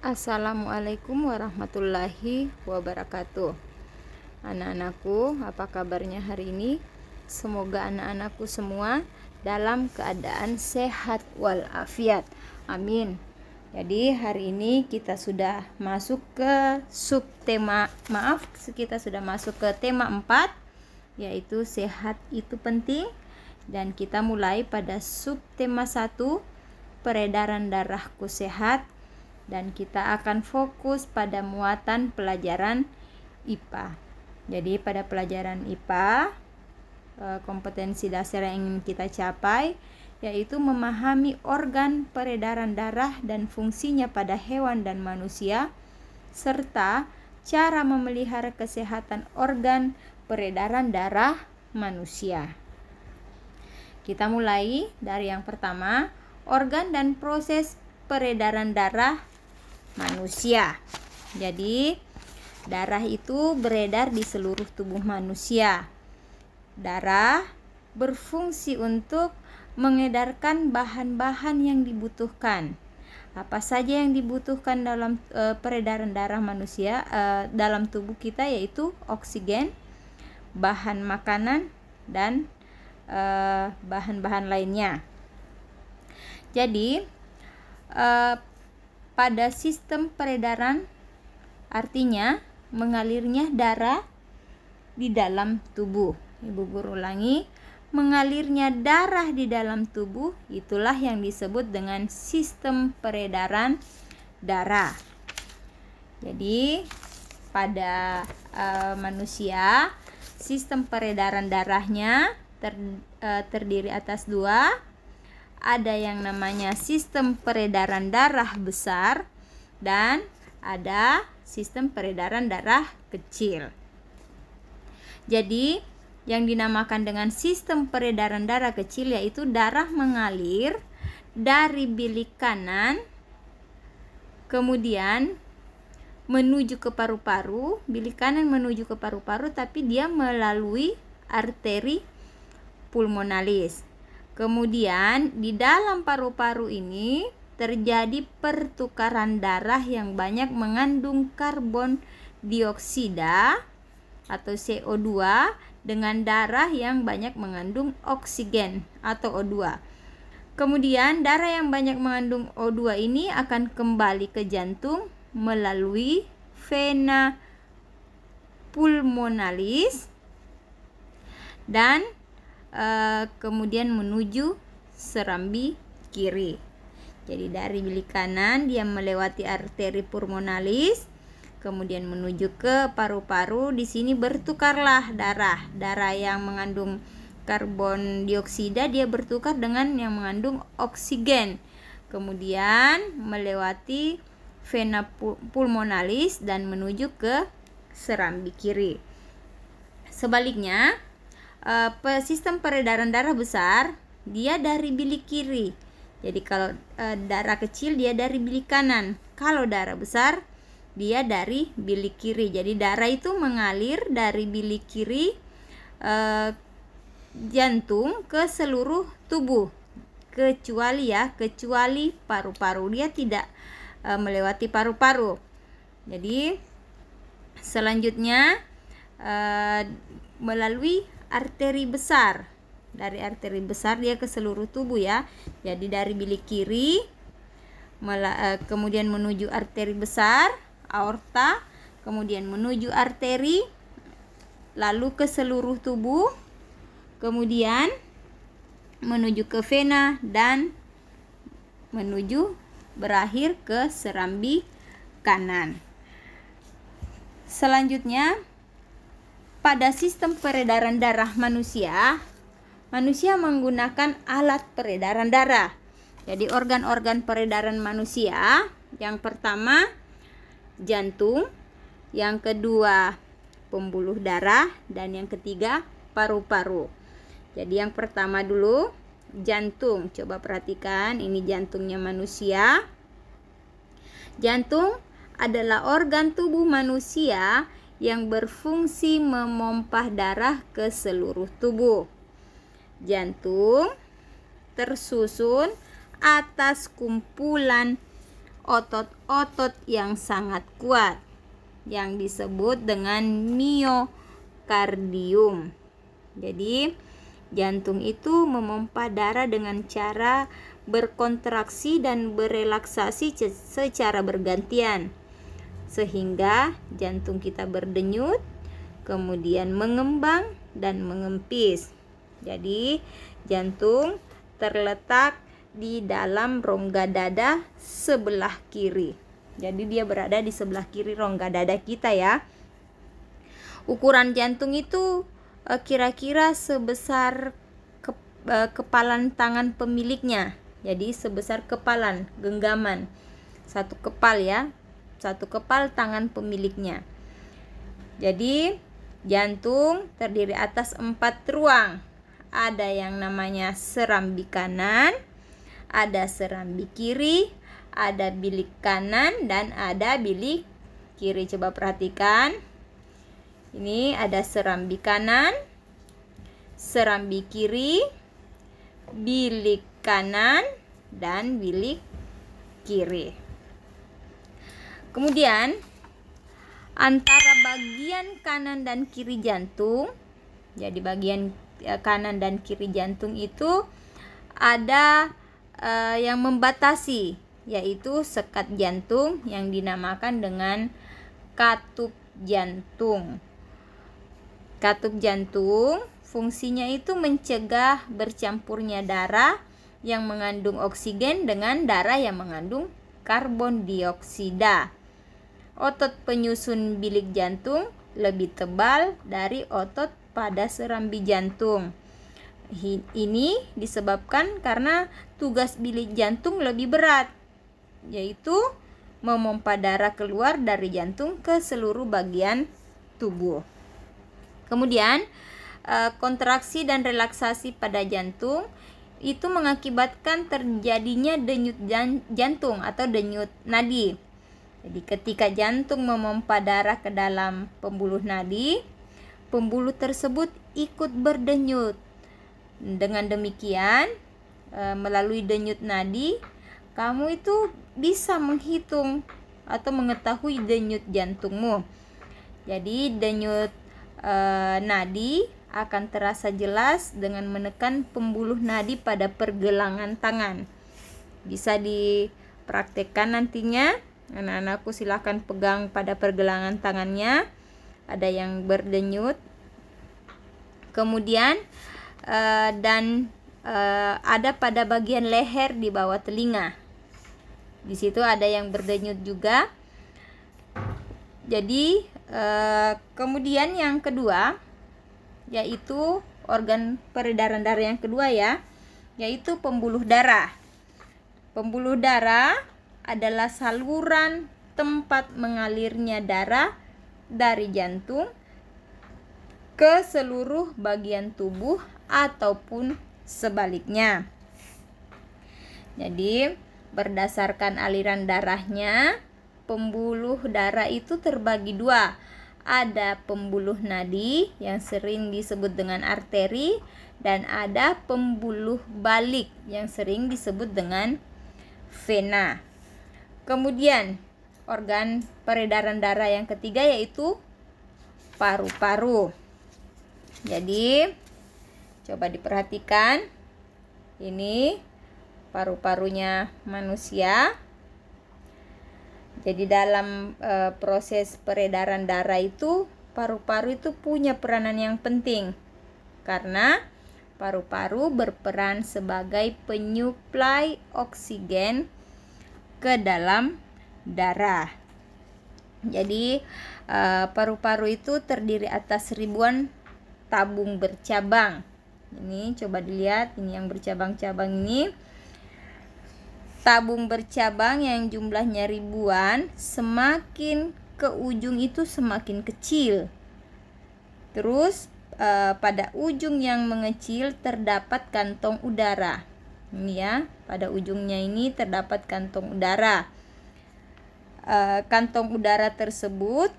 Assalamualaikum warahmatullahi wabarakatuh. Anak-anakku, apa kabarnya hari ini? Semoga anak-anakku semua dalam keadaan sehat walafiat. Amin. Jadi hari ini kita sudah masuk ke kita sudah masuk ke tema 4, yaitu sehat itu penting. Dan kita mulai pada subtema 1, peredaran darahku sehat. Dan kita akan fokus pada muatan pelajaran IPA. Jadi pada pelajaran IPA, kompetensi dasar yang ingin kita capai yaitu memahami organ peredaran darah dan fungsinya pada hewan dan manusia, serta cara memelihara kesehatan organ peredaran darah manusia. Kita mulai dari yang pertama, organ dan proses peredaran darah manusia. Jadi darah itu beredar di seluruh tubuh manusia. Darah berfungsi untuk mengedarkan bahan-bahan yang dibutuhkan. Apa saja yang dibutuhkan dalam peredaran darah manusia dalam tubuh kita, yaitu oksigen, bahan makanan, dan bahan-bahan lainnya. Jadi pada sistem peredaran artinya mengalirnya darah di dalam tubuh. Ibu guru ulangi, mengalirnya darah di dalam tubuh, itulah yang disebut dengan sistem peredaran darah. Jadi pada manusia, sistem peredaran darahnya terdiri atas 2. Ada yang namanya sistem peredaran darah besar dan ada sistem peredaran darah kecil. Jadi yang dinamakan dengan sistem peredaran darah kecil yaitu darah mengalir dari bilik kanan kemudian menuju ke paru-paru, bilik kanan menuju ke paru-paru, tapi dia melalui arteri pulmonalis. Kemudian di dalam paru-paru ini terjadi pertukaran darah yang banyak mengandung karbon dioksida atau CO2 dengan darah yang banyak mengandung oksigen atau O2. Kemudian darah yang banyak mengandung O2 ini akan kembali ke jantung melalui vena pulmonalis dan kemudian menuju serambi kiri. Jadi dari bilik kanan dia melewati arteri pulmonalis, kemudian menuju ke paru-paru. Di sini bertukarlah darah yang mengandung karbon dioksida dia bertukar dengan yang mengandung oksigen. Kemudian melewati vena pulmonalis dan menuju ke serambi kiri. Sebaliknya, sistem peredaran darah besar dia dari bilik kiri. Jadi kalau darah kecil dia dari bilik kanan. Kalau darah besar dia dari bilik kiri. Jadi darah itu mengalir dari bilik kiri jantung ke seluruh tubuh kecuali paru-paru. Dia tidak melewati paru-paru. Jadi selanjutnya melalui arteri besar. Dari arteri besar dia ke seluruh tubuh ya. Jadi dari bilik kiri kemudian menuju arteri besar, aorta, kemudian menuju arteri, lalu ke seluruh tubuh, kemudian menuju ke vena dan menuju berakhir ke serambi kanan. Selanjutnya, pada sistem peredaran darah manusia menggunakan alat peredaran darah. Jadi organ-organ peredaran manusia, yang pertama jantung, yang kedua pembuluh darah, dan yang ketiga paru-paru. Jadi yang pertama dulu jantung. Coba perhatikan, ini jantungnya manusia. Jantung adalah organ tubuh manusia yang berfungsi memompah darah ke seluruh tubuh. Jantung tersusun atas kumpulan otot-otot yang sangat kuat yang disebut dengan miokardium. Jadi jantung itu memompa darah dengan cara berkontraksi dan berelaksasi secara bergantian, sehingga jantung kita berdenyut, kemudian mengembang dan mengempis. Jadi jantung terletak di dalam rongga dada sebelah kiri. Jadi dia berada di sebelah kiri rongga dada kita ya. Ukuran jantung itu kira-kira sebesar kepalan tangan pemiliknya. Jadi sebesar kepalan genggaman. Satu kepal ya. Satu kepal tangan pemiliknya. Jadi jantung terdiri atas 4 ruang. Ada yang namanya serambi kanan, ada serambi kiri, ada bilik kanan, dan ada bilik kiri. Coba perhatikan. Ini ada serambi kanan, serambi kiri, bilik kanan, dan bilik kiri. Kemudian antara bagian kanan dan kiri jantung, jadi bagian kanan dan kiri jantung itu ada yang membatasi, yaitu sekat jantung yang dinamakan dengan katup jantung. Katup jantung fungsinya itu mencegah bercampurnya darah yang mengandung oksigen dengan darah yang mengandung karbon dioksida. Otot penyusun bilik jantung lebih tebal dari otot pada serambi jantung. Ini disebabkan karena tugas bilik jantung lebih berat, yaitu memompa darah keluar dari jantung ke seluruh bagian tubuh. Kemudian kontraksi dan relaksasi pada jantung itu mengakibatkan terjadinya denyut jantung atau denyut nadi. Jadi ketika jantung memompa darah ke dalam pembuluh nadi, pembuluh tersebut ikut berdenyut. Dengan demikian, melalui denyut nadi, kamu itu bisa menghitung atau mengetahui denyut jantungmu. Jadi denyut nadi akan terasa jelas dengan menekan pembuluh nadi pada pergelangan tangan. Bisa dipraktekkan nantinya. Anak-anakku silahkan pegang pada pergelangan tangannya. Ada yang berdenyut. Kemudian ada pada bagian leher di bawah telinga. Di situ ada yang berdenyut juga. Jadi kemudian yang kedua, yaitu organ peredaran darah yang kedua ya, yaitu pembuluh darah. Pembuluh darah adalah saluran tempat mengalirnya darah dari jantung ke seluruh bagian tubuh ataupun sebaliknya. Jadi berdasarkan aliran darahnya, pembuluh darah itu terbagi dua. Ada pembuluh nadi yang sering disebut dengan arteri, dan ada pembuluh balik yang sering disebut dengan vena. Kemudian organ peredaran darah yang ketiga yaitu paru-paru. Jadi coba diperhatikan. Ini paru-parunya manusia. Jadi dalam proses peredaran darah itu, paru-paru itu punya peranan yang penting, karena paru-paru berperan sebagai penyuplai oksigen ke dalam darah. Jadi paru-paru itu terdiri atas ribuan tabung bercabang. Ini coba dilihat, ini yang bercabang-cabang ini. Tabung bercabang yang jumlahnya ribuan, semakin ke ujung itu semakin kecil. Terus pada ujung yang mengecil terdapat kantong udara. Ini ya, pada ujungnya ini terdapat kantong udara. Kantong udara tersebut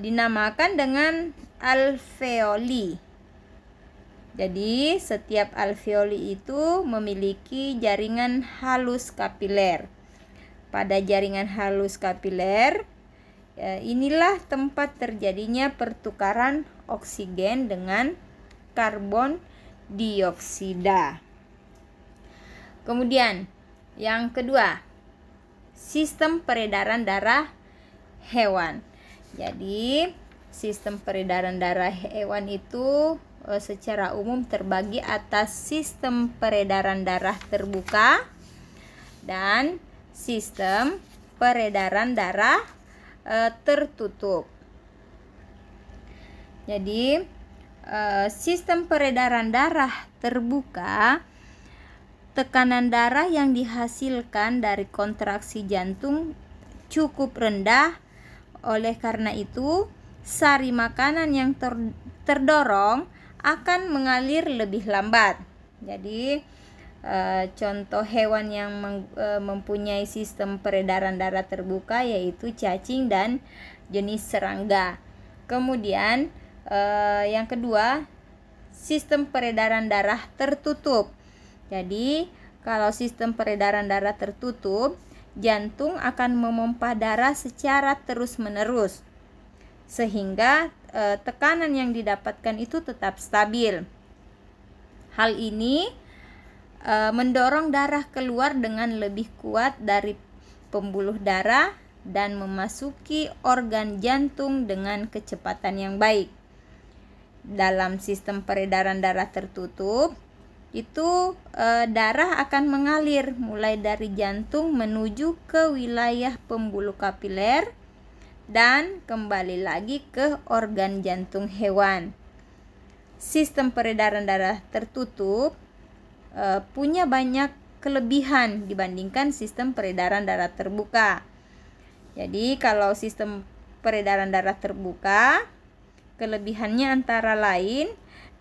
dinamakan dengan alveoli. Jadi setiap alveoli itu memiliki jaringan halus kapiler. pada jaringan halus kapiler. Inilah tempat terjadinya pertukaran oksigen dengan karbon dioksida. Kemudian yang kedua, sistem peredaran darah hewan. Jadi sistem peredaran darah hewan itu secara umum terbagi atas sistem peredaran darah terbuka dan sistem peredaran darah tertutup. Jadi sistem peredaran darah terbuka, tekanan darah yang dihasilkan dari kontraksi jantung cukup rendah. Oleh karena itu, sari makanan yang terdorong akan mengalir lebih lambat. Jadi contoh hewan yang mempunyai sistem peredaran darah terbuka yaitu cacing dan jenis serangga. Kemudian yang kedua, sistem peredaran darah tertutup. Jadi kalau sistem peredaran darah tertutup, jantung akan memompa darah secara terus-menerus sehingga tekanan yang didapatkan itu tetap stabil. Hal ini mendorong darah keluar dengan lebih kuat dari pembuluh darah dan memasuki organ jantung dengan kecepatan yang baik. Dalam sistem peredaran darah tertutup, itu darah akan mengalir mulai dari jantung menuju ke wilayah pembuluh kapiler dan kembali lagi ke organ jantung hewan. Sistem peredaran darah tertutup punya banyak kelebihan dibandingkan sistem peredaran darah terbuka. Jadi kalau sistem peredaran darah terbuka, kelebihannya antara lain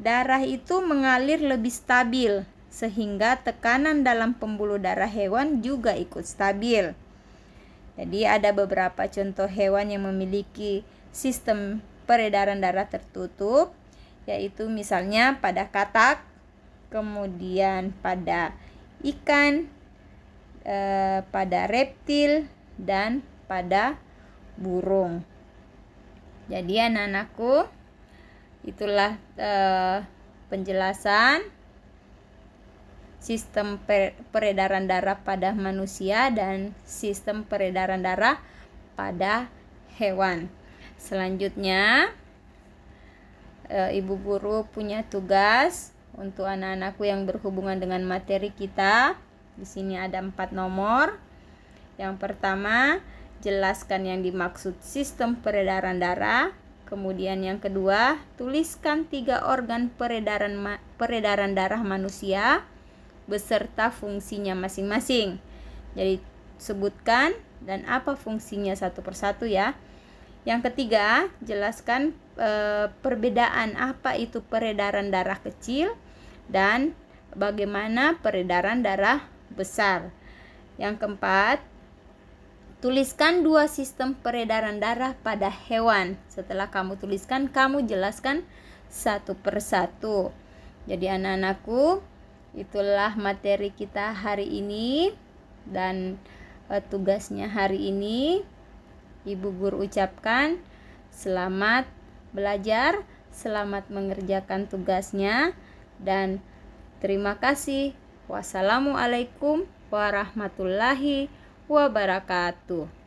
darah itu mengalir lebih stabil sehingga tekanan dalam pembuluh darah hewan juga ikut stabil. Jadi ada beberapa contoh hewan yang memiliki sistem peredaran darah tertutup, yaitu misalnya pada katak, kemudian pada ikan, pada reptil, dan pada burung. Jadi anak-anakku, itulah penjelasan sistem peredaran darah pada manusia dan sistem peredaran darah pada hewan. Selanjutnya, Ibu Guru punya tugas untuk anak-anakku yang berhubungan dengan materi kita. Di sini ada 4 nomor. Yang pertama, jelaskan yang dimaksud sistem peredaran darah. Kemudian yang kedua, tuliskan 3 organ peredaran darah manusia beserta fungsinya masing-masing. Jadi sebutkan dan apa fungsinya satu persatu ya. Yang ketiga, jelaskan perbedaan apa itu peredaran darah kecil dan bagaimana peredaran darah besar. Yang keempat, tuliskan 2 sistem peredaran darah pada hewan. Setelah kamu tuliskan, kamu jelaskan satu persatu. Jadi anak-anakku, itulah materi kita hari ini dan tugasnya hari ini. Ibu Guru ucapkan selamat belajar, selamat mengerjakan tugasnya, dan terima kasih. Wassalamualaikum warahmatullahi wabarakatuh.